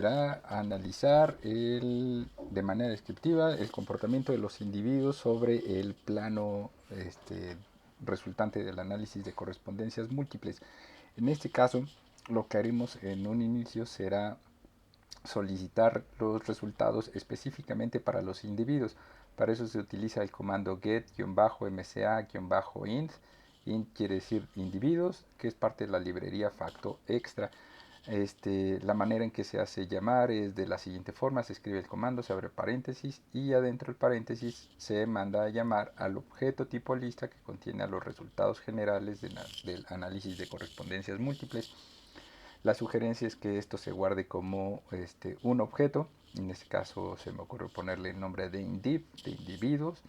a analizar de manera descriptiva el comportamiento de los individuos sobre el plano resultante del análisis de correspondencias múltiples. En este caso, lo que haremos en un inicio será solicitar los resultados específicamente para los individuos. Para eso se utiliza el comando get-mca-int. Int quiere decir individuos, que es parte de la librería Facto Extra. La manera en que se hace llamar es de la siguiente forma: se escribe el comando, se abre paréntesis y adentro del paréntesis se manda a llamar al objeto tipo lista que contiene a los resultados generales del análisis de correspondencias múltiples. La sugerencia es que esto se guarde como un objeto. En este caso se me ocurrió ponerle el nombre de indiv, de individuos.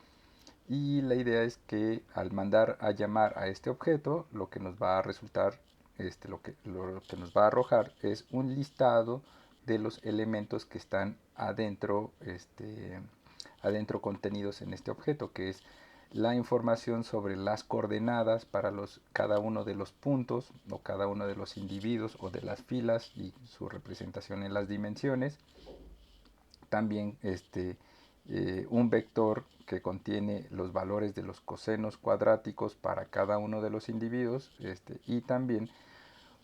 Y la idea es que al mandar a llamar a este objeto, lo que nos va a resultar, lo que nos va a arrojar es un listado de los elementos que están adentro contenidos en este objeto, que es la información sobre las coordenadas para cada uno de los puntos o cada uno de los individuos o de las filas y su representación en las dimensiones. También un vector que contiene los valores de los cosenos cuadráticos para cada uno de los individuos y también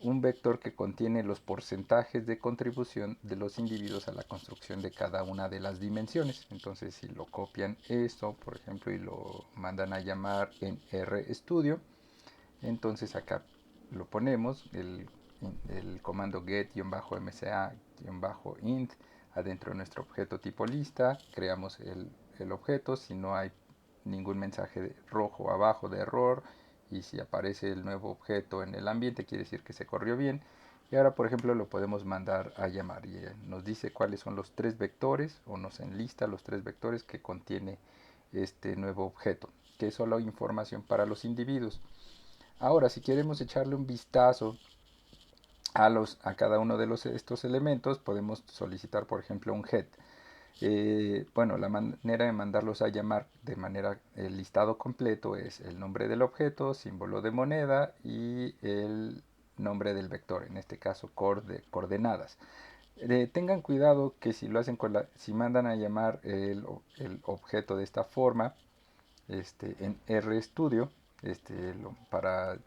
un vector que contiene los porcentajes de contribución de los individuos a la construcción de cada una de las dimensiones. Entonces, si lo copian esto, por ejemplo, y lo mandan a llamar en RStudio, entonces acá lo ponemos, el comando get-mca-int adentro de nuestro objeto tipo lista, creamos el objeto. Si no hay ningún mensaje rojo abajo de error y si aparece el nuevo objeto en el ambiente, quiere decir que se corrió bien. Y ahora, por ejemplo, lo podemos mandar a llamar y nos dice cuáles son los tres vectores, o nos enlista los tres vectores que contiene este nuevo objeto, que es solo información para los individuos. Ahora, si queremos echarle un vistazo a cada uno de estos elementos, podemos solicitar, por ejemplo, un head. Bueno, la manera de mandarlos a llamar de manera el listado completo es el nombre del objeto, símbolo de moneda y el nombre del vector, en este caso coordenadas. Tengan cuidado que si lo hacen si mandan a llamar el objeto de esta forma, en RStudio, para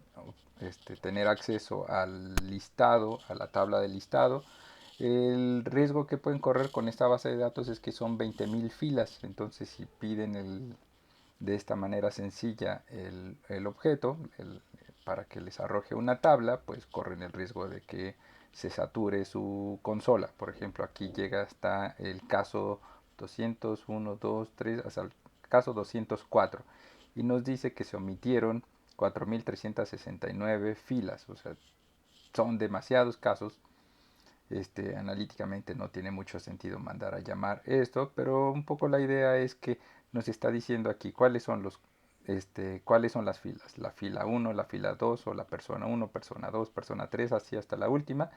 tener acceso al listado, a la tabla de listado. El riesgo que pueden correr con esta base de datos es que son 20.000 filas. Entonces, si piden de esta manera sencilla el objeto para que les arroje una tabla, pues corren el riesgo de que se sature su consola. Por ejemplo, aquí llega hasta el caso 201, 2, 3, hasta el caso 204 y nos dice que se omitieron 4.369 filas. O sea, son demasiados casos. Analíticamente no tiene mucho sentido mandar a llamar esto, pero un poco la idea es que nos está diciendo aquí cuáles son las filas, la fila 1, la fila 2 o la persona 1, persona 2, persona 3, así hasta la última,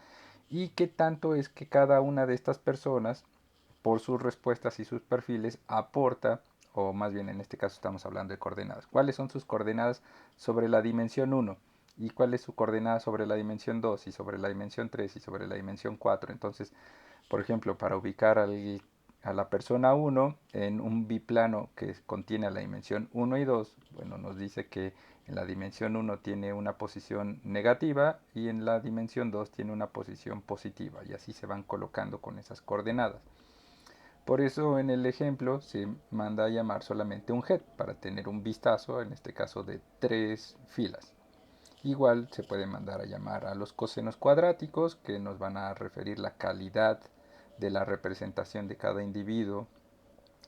y qué tanto es que cada una de estas personas, por sus respuestas y sus perfiles, aporta, o más bien en este caso estamos hablando de coordenadas. ¿Cuáles son sus coordenadas sobre la dimensión 1? ¿Y cuál es su coordenada sobre la dimensión 2 y sobre la dimensión 3 y sobre la dimensión 4? Entonces, por ejemplo, para ubicar a la persona 1 en un biplano que contiene a la dimensión 1 y 2, bueno, nos dice que en la dimensión 1 tiene una posición negativa y en la dimensión 2 tiene una posición positiva, y así se van colocando con esas coordenadas. Por eso en el ejemplo se manda a llamar solamente un head para tener un vistazo, en este caso de 3 filas. Igual se puede mandar a llamar a los cosenos cuadráticos, que nos van a referir la calidad de la representación de cada individuo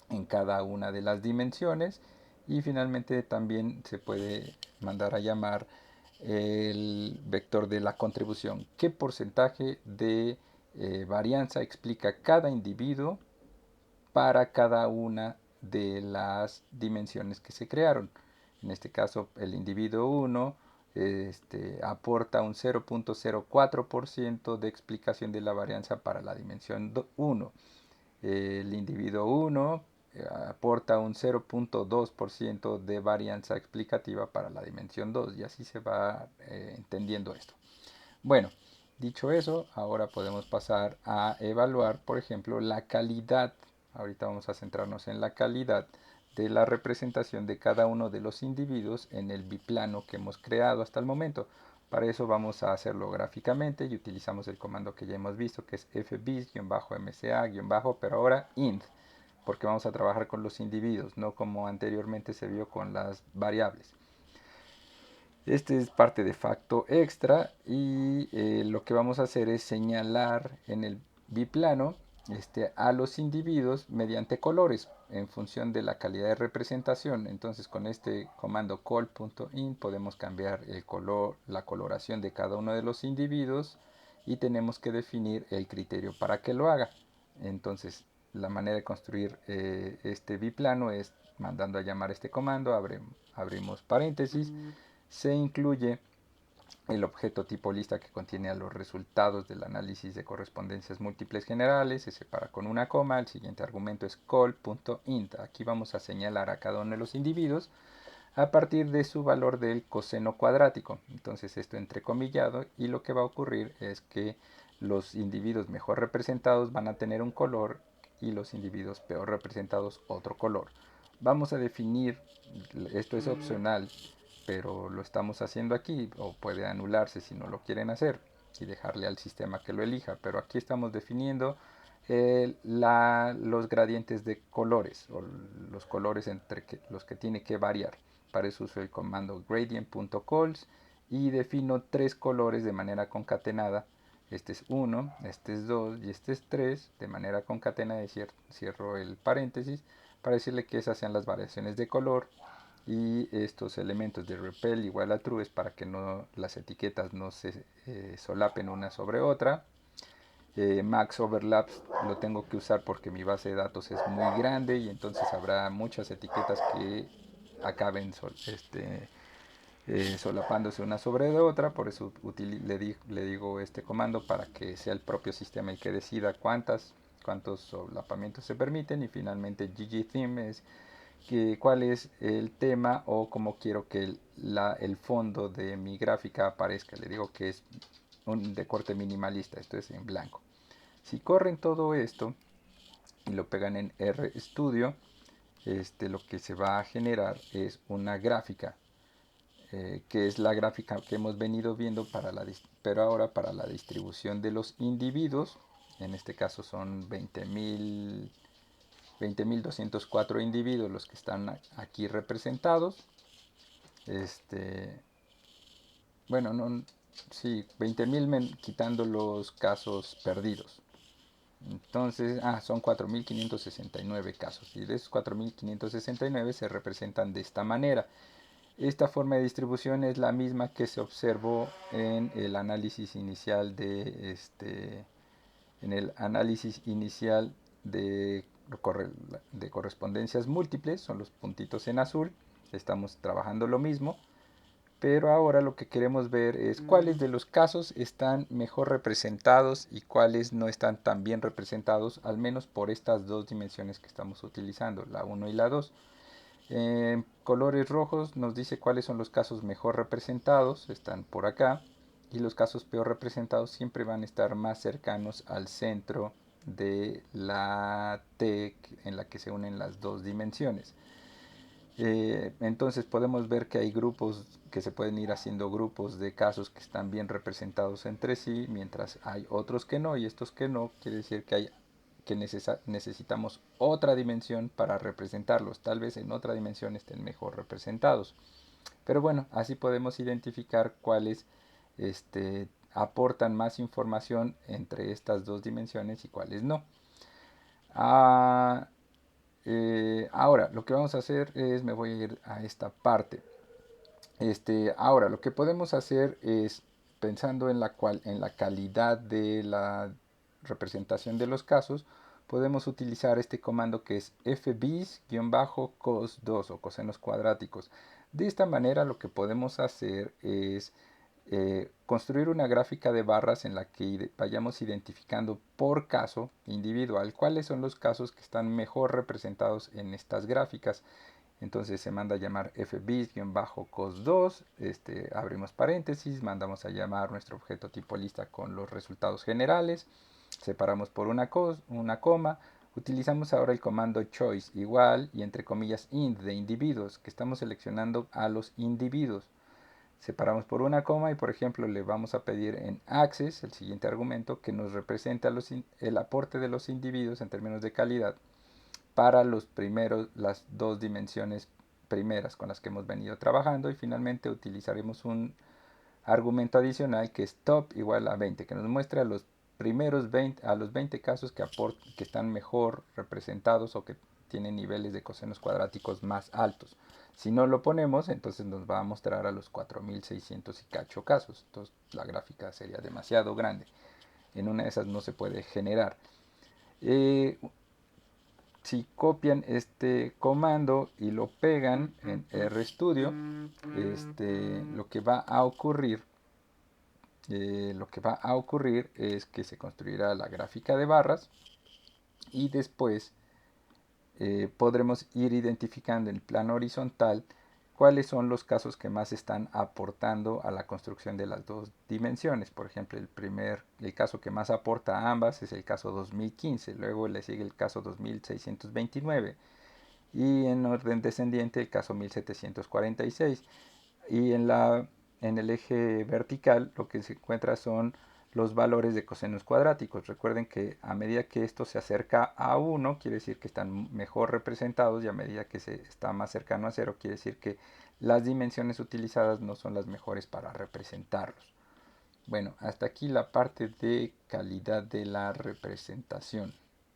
en cada una de las dimensiones. Y finalmente también se puede mandar a llamar el vector de la contribución. ¿Qué porcentaje de varianza explica cada individuo para cada una de las dimensiones que se crearon? En este caso, el individuo 1 aporta un 0.04% de explicación de la varianza para la dimensión 1. El individuo 1 aporta un 0.2% de varianza explicativa para la dimensión 2, y así se va entendiendo esto. Bueno, Dicho eso, ahora podemos pasar a evaluar, por ejemplo, la calidad. Ahorita vamos a centrarnos en la calidad de la representación de cada uno de los individuos en el biplano que hemos creado hasta el momento. Para eso vamos a hacerlo gráficamente y utilizamos el comando que ya hemos visto, que es fbis-mca- pero ahora int, porque vamos a trabajar con los individuos, no como anteriormente se vio con las variables. Este es parte de facto extra y lo que vamos a hacer es señalar en el biplano a los individuos mediante colores en función de la calidad de representación. Entonces con este comando call.in podemos cambiar el color, la coloración de cada uno de los individuos y tenemos que definir el criterio para que lo haga. Entonces la manera de construir este biplano es mandando a llamar este comando, abrimos paréntesis, se incluye el objeto tipo lista que contiene a los resultados del análisis de correspondencias múltiples generales, se separa con una coma, el siguiente argumento es call.int. Aquí vamos a señalar a cada uno de los individuos a partir de su valor del coseno cuadrático. Entonces esto entrecomillado, y lo que va a ocurrir es que los individuos mejor representados van a tener un color y los individuos peor representados otro color. Vamos a definir, esto es opcional, pero lo estamos haciendo aquí, o puede anularse si no lo quieren hacer y dejarle al sistema que lo elija, pero aquí estamos definiendo los gradientes de colores, o los colores entre los que tiene que variar. Para eso uso el comando gradient.calls y defino tres colores de manera concatenada. Este es 1, este es 2 y este es 3 de manera concatenada, y cierro el paréntesis para decirle que esas sean las variaciones de color, y estos elementos de repel igual a true es para que las etiquetas no se solapen una sobre otra. Max overlaps lo tengo que usar porque mi base de datos es muy grande y entonces habrá muchas etiquetas que acaben solapándose una sobre otra. Por eso le digo este comando para que sea el propio sistema el que decida cuántos solapamientos se permiten. Y finalmente ggtheme es cuál es el tema o cómo quiero que el fondo de mi gráfica aparezca. Le digo que es de corte minimalista, esto es en blanco. Si corren todo esto y lo pegan en RStudio, lo que se va a generar es una gráfica, que es la gráfica que hemos venido viendo pero ahora para la distribución de los individuos. En este caso son 20.204 individuos los que están aquí representados. Bueno, no, sí, 20.000 quitando los casos perdidos. Entonces, son 4.569 casos, y de esos 4.569 se representan de esta manera. Esta forma de distribución es la misma que se observó en el análisis inicial de correspondencias múltiples. Son los puntitos en azul. Estamos trabajando lo mismo, pero ahora lo que queremos ver es cuáles de los casos están mejor representados y cuáles no están tan bien representados, al menos por estas dos dimensiones que estamos utilizando, la 1 y la 2. En colores rojos nos dice cuáles son los casos mejor representados, están por acá, y los casos peor representados siempre van a estar más cercanos al centro de la T en la que se unen las dos dimensiones. Entonces podemos ver que hay grupos que se pueden ir haciendo grupos de casos que están bien representados entre sí, mientras hay otros que no, y estos que no quiere decir que necesitamos otra dimensión para representarlos. Tal vez en otra dimensión estén mejor representados. Pero bueno, así podemos identificar cuáles aportan más información entre estas dos dimensiones y cuáles no. Ah, ahora, lo que vamos a hacer es, me voy a ir a esta parte. Ahora, lo que podemos hacer es, pensando en la calidad de la representación de los casos, podemos utilizar este comando que es fbis-cos2 o cosenos cuadráticos. De esta manera lo que podemos hacer es construir una gráfica de barras en la que vayamos identificando por caso individual cuáles son los casos que están mejor representados en estas gráficas. Entonces se manda a llamar fbis-cos2, abrimos paréntesis, mandamos a llamar nuestro objeto tipo lista con los resultados generales, separamos por una coma, utilizamos ahora el comando choice igual y entre comillas int de individuos, que estamos seleccionando a los individuos. Separamos por una coma y por ejemplo le vamos a pedir en access, el siguiente argumento, que nos represente el aporte de los individuos en términos de calidad para las dos dimensiones primeras con las que hemos venido trabajando, y finalmente utilizaremos un argumento adicional que es top igual a 20, que nos muestra los primeros 20, a los 20 casos que están mejor representados o que tienen niveles de cosenos cuadráticos más altos. Si no lo ponemos, entonces nos va a mostrar a los 4600 y cacho casos. Entonces la gráfica sería demasiado grande. En una de esas no se puede generar. Si copian este comando y lo pegan en RStudio, lo que va a ocurrir es que se construirá la gráfica de barras y después podremos ir identificando en plano horizontal cuáles son los casos que más están aportando a la construcción de las dos dimensiones. Por ejemplo, el caso que más aporta a ambas es el caso 2015, luego le sigue el caso 2629 y en orden descendiente el caso 1746. Y en el eje vertical lo que se encuentra son los valores de cosenos cuadráticos. Recuerden que a medida que esto se acerca a 1, quiere decir que están mejor representados, y a medida que se está más cercano a 0, quiere decir que las dimensiones utilizadas no son las mejores para representarlos. Bueno, hasta aquí la parte de calidad de la representación.